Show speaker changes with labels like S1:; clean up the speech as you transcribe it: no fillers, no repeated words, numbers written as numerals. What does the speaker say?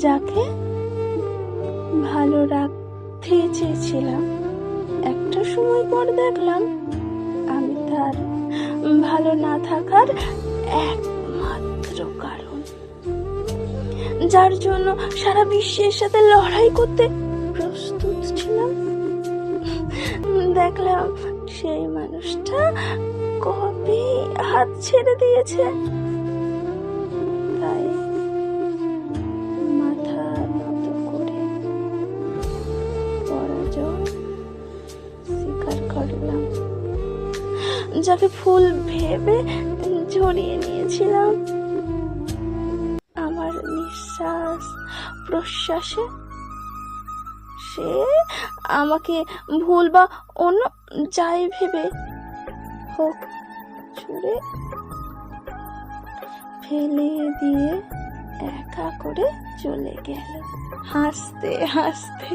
S1: যাকে ভালো রাখতে চেয়েছিলাম, একটা সময় পর দেখলাম আমি তার ভালো না থাকার একমাত্র কারণ, যার জন্য সারা বিশ্বের সাথে লড়াই করতে প্রস্তুত ছিলাম। দেখলাম সেই মানুষটা কবে হাত ছেড়ে দিয়েছে। তাই মাথা নত করে পরাজয় স্বীকার করলাম। যাকে ফুল ভেবে জড়িয়ে নিয়েছিলাম আমার নিঃশ্বাস প্রশ্বাসে, সে আমাকে ভুল বা অন্য যাই ভেবে হোক ছুঁড়ে ফেলে দিয়ে একা করে চলে গেল হাসতে হাসতে।